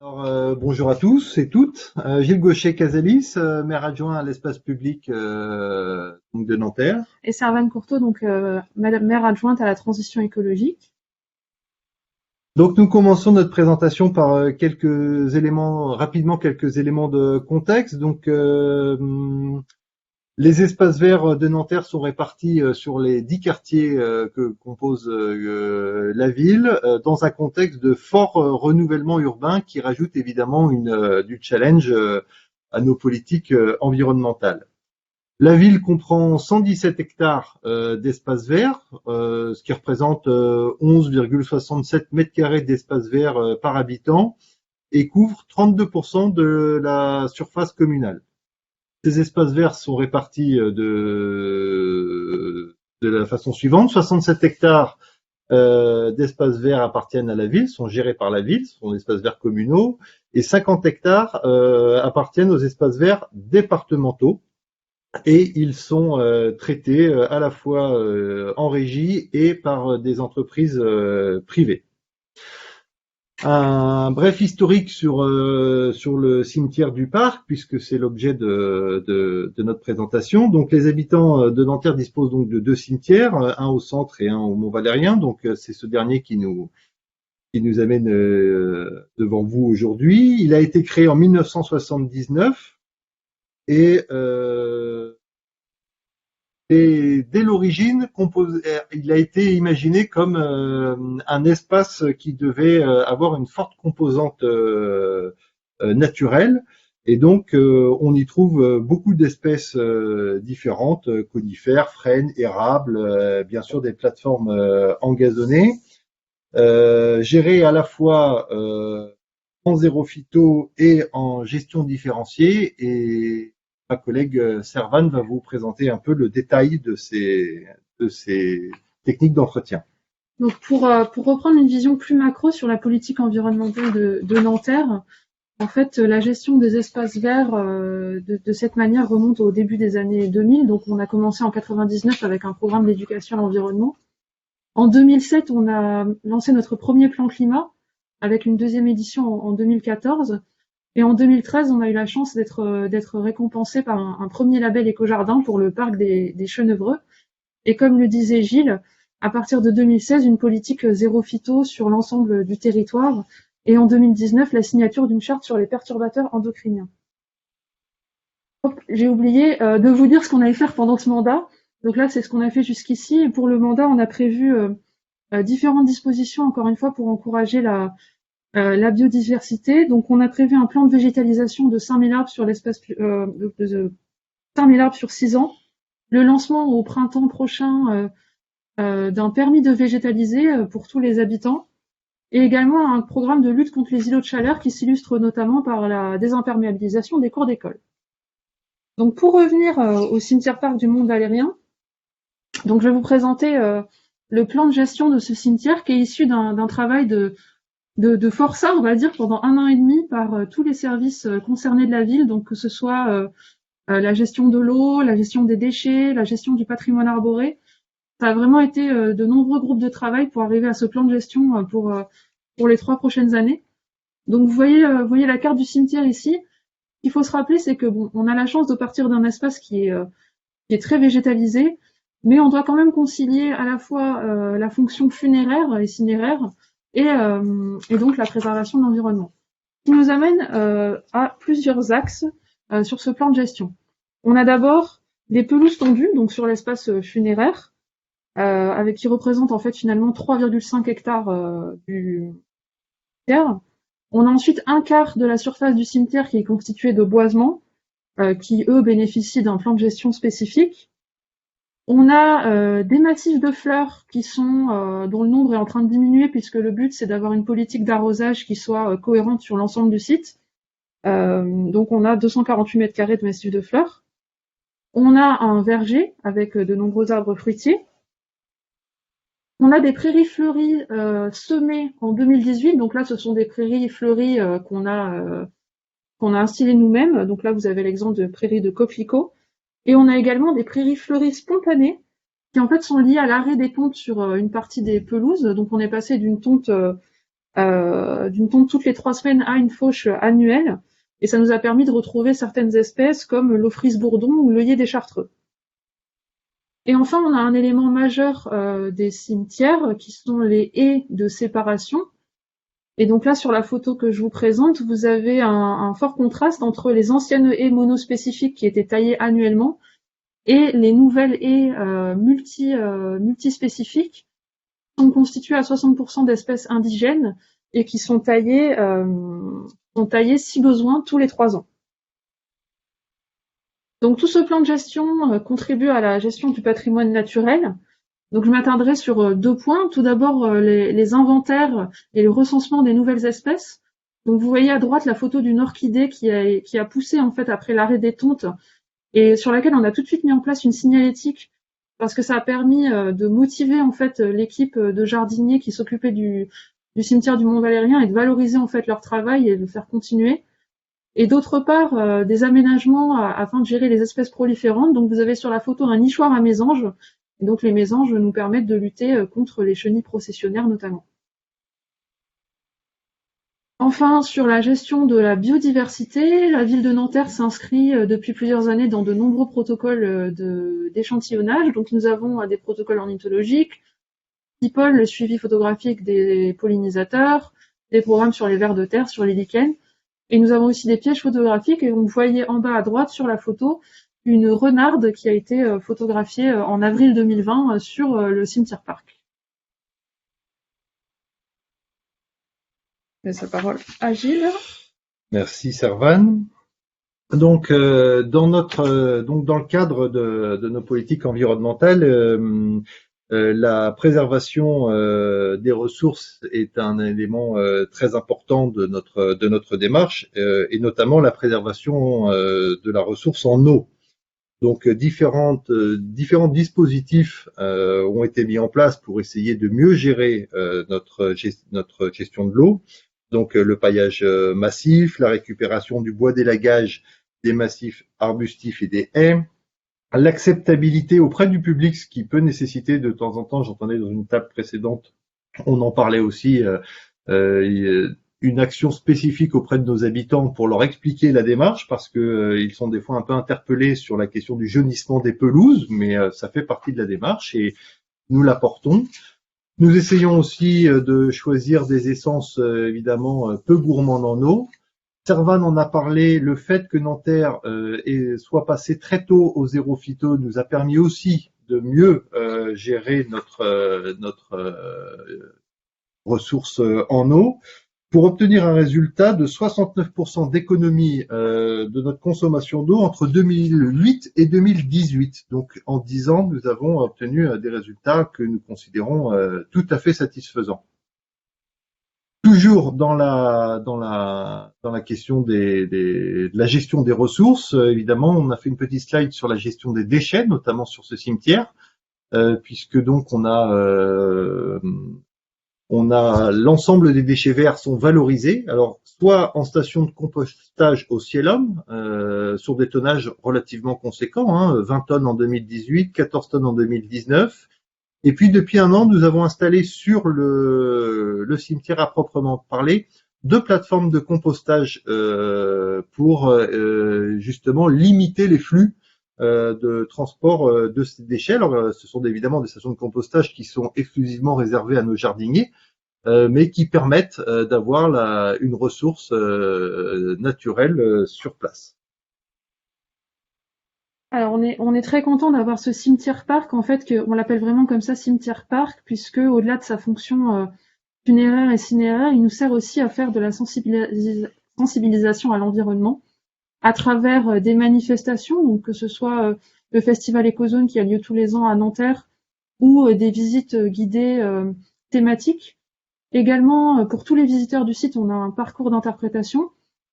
Bonjour à tous et toutes. Gilles Gaucher-Casalis, maire adjoint à l'espace public donc de Nanterre. Et Servane Courteau, donc Madame maire adjointe à la transition écologique. Donc nous commençons notre présentation par quelques éléments de contexte. Les espaces verts de Nanterre sont répartis sur les 10 quartiers que compose la ville, dans un contexte de fort renouvellement urbain qui rajoute évidemment du challenge à nos politiques environnementales. La ville comprend 117 hectares d'espaces verts, ce qui représente 11,67 mètres carrés d'espaces verts par habitant et couvre 32% de la surface communale. Ces espaces verts sont répartis de la façon suivante. 67 hectares d'espaces verts appartiennent à la ville, sont gérés par la ville, ce sont des espaces verts communaux, et 50 hectares appartiennent aux espaces verts départementaux, et ils sont traités à la fois en régie et par des entreprises privées. Un bref historique sur le cimetière du parc, puisque c'est l'objet de notre présentation. Donc les habitants de Nanterre disposent donc de deux cimetières, un au centre et un au Mont-Valérien. Donc c'est ce dernier qui nous amène devant vous aujourd'hui. Il a été créé en 1979 et dès l'origine, il a été imaginé comme un espace qui devait avoir une forte composante naturelle. Et donc, on y trouve beaucoup d'espèces différentes, conifères, frênes, érables, bien sûr des plateformes engazonnées, gérées à la fois en zéro phyto et en gestion différenciée. Et ma collègue Servane va vous présenter un peu le détail de ces techniques d'entretien. Donc pour reprendre une vision plus macro sur la politique environnementale de Nanterre, en fait la gestion des espaces verts de cette manière remonte au début des années 2000. Donc on a commencé en 99 avec un programme d'éducation à l'environnement. En 2007, on a lancé notre premier plan climat avec une deuxième édition en 2014. Et en 2013, on a eu la chance d'être récompensé par un premier label éco-jardin pour le parc des Chenevreux. Et comme le disait Gilles, à partir de 2016, une politique zéro phyto sur l'ensemble du territoire. Et en 2019, la signature d'une charte sur les perturbateurs endocriniens. J'ai oublié de vous dire ce qu'on allait faire pendant ce mandat. Donc là, c'est ce qu'on a fait jusqu'ici. Et pour le mandat, on a prévu différentes dispositions, encore une fois, pour encourager la biodiversité. Donc, on a prévu un plan de végétalisation de 5000 arbres sur l'espace, 5000 arbres sur 6 ans. Le lancement au printemps prochain d'un permis de végétaliser pour tous les habitants. Et également un programme de lutte contre les îlots de chaleur qui s'illustre notamment par la désimperméabilisation des cours d'école. Donc, pour revenir au cimetière-parc du Mont-Valérien, donc je vais vous présenter le plan de gestion de ce cimetière qui est issu d'un travail de forçat, on va dire, pendant 1 an et demi par tous les services concernés de la ville, donc que ce soit la gestion de l'eau, la gestion des déchets, la gestion du patrimoine arboré. Ça a vraiment été de nombreux groupes de travail pour arriver à ce plan de gestion pour les 3 prochaines années. Donc vous voyez la carte du cimetière ici. Ce qu'il faut se rappeler, c'est que bon, on a la chance de partir d'un espace qui est très végétalisé, mais on doit quand même concilier à la fois la fonction funéraire et cinéraire et donc la préservation de l'environnement. Ce qui nous amène à plusieurs axes sur ce plan de gestion. On a d'abord les pelouses tendues, donc sur l'espace funéraire, avec qui représente en fait finalement 3,5 hectares du cimetière. On a ensuite un quart de la surface du cimetière qui est constituée de boisements, qui eux bénéficient d'un plan de gestion spécifique. On a des massifs de fleurs qui sont dont le nombre est en train de diminuer puisque le but c'est d'avoir une politique d'arrosage qui soit cohérente sur l'ensemble du site. Donc on a 248 mètres carrés de massifs de fleurs. On a un verger avec de nombreux arbres fruitiers. On a des prairies fleuries semées en 2018. Donc là, ce sont des prairies fleuries qu'on a installées nous-mêmes. Donc là, vous avez l'exemple de prairies de coquelicots. Et on a également des prairies fleuries spontanées qui en fait sont liées à l'arrêt des tontes sur une partie des pelouses. Donc on est passé d'une tonte d'une tonte toutes les 3 semaines à une fauche annuelle. Et ça nous a permis de retrouver certaines espèces comme l'Ophrys bourdon ou l'œillet des Chartreux. Et enfin, on a un élément majeur des cimetières qui sont les haies de séparation. Et donc là, sur la photo que je vous présente, vous avez un fort contraste entre les anciennes haies monospécifiques qui étaient taillées annuellement et les nouvelles haies multispécifiques qui sont constituées à 60% d'espèces indigènes et qui sont taillées si besoin tous les 3 ans. Donc tout ce plan de gestion contribue à la gestion du patrimoine naturel. Donc je m'attarderai sur 2 points. Tout d'abord les inventaires et le recensement des nouvelles espèces. Donc vous voyez à droite la photo d'une orchidée qui a poussé en fait après l'arrêt des tontes et sur laquelle on a tout de suite mis en place une signalétique parce que ça a permis de motiver en fait l'équipe de jardiniers qui s'occupait du cimetière du Mont-Valérien et de valoriser en fait leur travail et de le faire continuer. Et d'autre part, des aménagements afin de gérer les espèces proliférantes. Donc vous avez sur la photo un nichoir à mésanges. Et donc les mésanges nous permettent de lutter contre les chenilles processionnaires notamment. Enfin, sur la gestion de la biodiversité, la ville de Nanterre s'inscrit depuis plusieurs années dans de nombreux protocoles d'échantillonnage. Donc nous avons des protocoles ornithologiques, PIPOL, le suivi photographique des pollinisateurs, des programmes sur les vers de terre, sur les lichens. Et nous avons aussi des pièges photographiques et vous voyez en bas à droite sur la photo une renarde qui a été photographiée en avril 2020 sur le cimetière parc. Je laisse la parole à Gilles. Merci Servane. Donc, dans le cadre de nos politiques environnementales, la préservation des ressources est un élément très important de notre démarche, et notamment la préservation de la ressource en eau. Donc différents dispositifs ont été mis en place pour essayer de mieux gérer notre gestion de l'eau. Donc le paillage massif, la récupération du bois d'élagage des massifs arbustifs et des haies, l'acceptabilité auprès du public, ce qui peut nécessiter de temps en temps, j'entendais dans une table précédente, on en parlait aussi, une action spécifique auprès de nos habitants pour leur expliquer la démarche, parce que ils sont des fois un peu interpellés sur la question du jaunissement des pelouses, mais ça fait partie de la démarche et nous l'apportons. Nous essayons aussi de choisir des essences évidemment peu gourmandes en eau. Servane en a parlé, le fait que Nanterre soit passé très tôt au zéro phyto nous a permis aussi de mieux gérer notre ressource en eau, pour obtenir un résultat de 69% d'économie de notre consommation d'eau entre 2008 et 2018. Donc en 10 ans, nous avons obtenu des résultats que nous considérons tout à fait satisfaisants. Toujours dans la question de la gestion des ressources, évidemment, on a fait une petite slide sur la gestion des déchets, notamment sur ce cimetière, puisque donc on a l'ensemble des déchets verts sont valorisés, alors soit en station de compostage au Cielum, sur des tonnages relativement conséquents, 20 tonnes en 2018, 14 tonnes en 2019. Et puis depuis un an, nous avons installé sur le cimetière à proprement parler 2 plateformes de compostage pour justement limiter les flux de transport de ces déchets. Alors, ce sont évidemment des stations de compostage qui sont exclusivement réservées à nos jardiniers, mais qui permettent d'avoir une ressource naturelle sur place. Alors on est très content d'avoir ce cimetière parc, en fait, on l'appelle vraiment comme ça, cimetière parc, puisque au-delà de sa fonction funéraire et cinéraire, il nous sert aussi à faire de la sensibilisation à l'environnement à travers des manifestations, donc que ce soit le festival Écozone qui a lieu tous les ans à Nanterre ou des visites guidées thématiques. Également, pour tous les visiteurs du site, on a un parcours d'interprétation.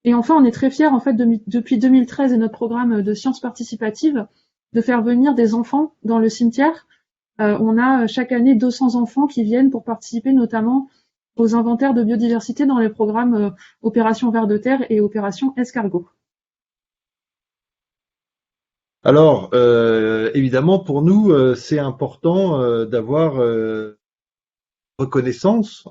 Et enfin, on est très fiers, en fait, depuis 2013 et notre programme de sciences participatives, de faire venir des enfants dans le cimetière. On a chaque année 200 enfants qui viennent pour participer notamment aux inventaires de biodiversité dans les programmes Opération Vers de Terre et Opération Escargot. Alors, évidemment, pour nous, c'est important d'avoir reconnaissance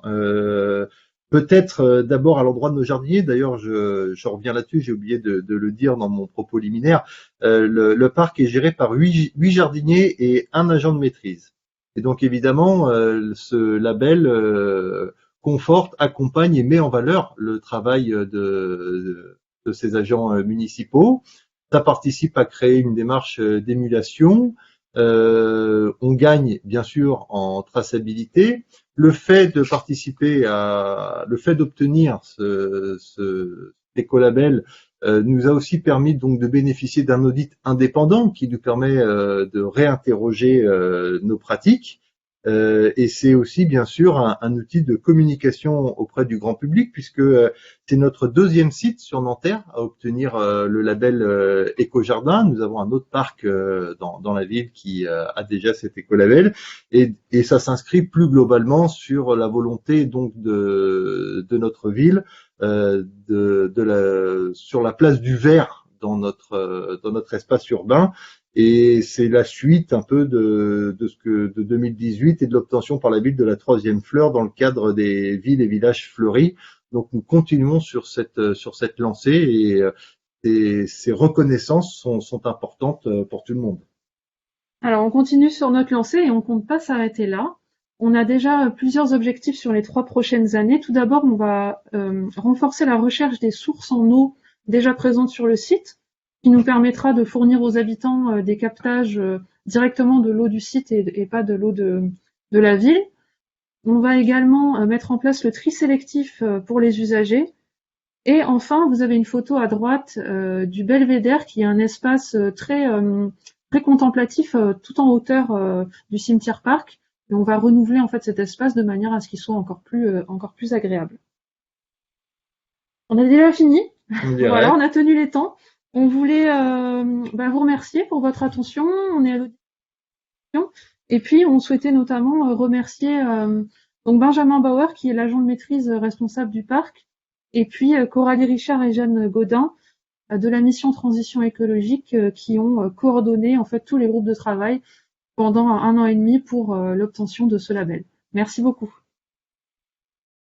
Peut-être d'abord à l'endroit de nos jardiniers. D'ailleurs, je reviens là-dessus, j'ai oublié de le dire dans mon propos liminaire. Le parc est géré par huit jardiniers et un agent de maîtrise. Et donc évidemment, ce label conforte, accompagne et met en valeur le travail de ces agents municipaux. Ça participe à créer une démarche d'émulation. On gagne bien sûr en traçabilité. Le fait de participer le fait d'obtenir ce écolabel nous a aussi permis donc de bénéficier d'un audit indépendant qui nous permet de réinterroger nos pratiques. Et c'est aussi bien sûr un outil de communication auprès du grand public puisque c'est notre deuxième site sur Nanterre à obtenir le label Éco-Jardin. Nous avons un autre parc dans la ville qui a déjà cet écolabel et ça s'inscrit plus globalement sur la volonté donc de notre ville sur la place du vert dans notre espace urbain. Et c'est la suite un peu de 2018 et de l'obtention par la ville de la 3e fleur dans le cadre des villes et villages fleuris. Donc nous continuons sur cette lancée et ces reconnaissances sont importantes pour tout le monde. Alors, on continue sur notre lancée et on compte pas s'arrêter là. On a déjà plusieurs objectifs sur les 3 prochaines années. Tout d'abord, on va renforcer la recherche des sources en eau déjà présentes sur le site, qui nous permettra de fournir aux habitants des captages directement de l'eau du site et pas de l'eau de la ville. On va également mettre en place le tri sélectif pour les usagers. Et enfin, vous avez une photo à droite du Belvédère, qui est un espace très contemplatif tout en hauteur du cimetière-parc. Et on va renouveler en fait cet espace de manière à ce qu'il soit encore plus agréable. On a déjà fini. Voilà, on a tenu les temps. On voulait vous remercier pour votre attention. On est à l'audition. Et puis, on souhaitait notamment remercier donc Benjamin Bauer, qui est l'agent de maîtrise responsable du parc, et puis Coralie Richard et Jeanne Gaudin de la mission Transition écologique qui ont coordonné en fait tous les groupes de travail pendant 1 an et demi pour l'obtention de ce label. Merci beaucoup.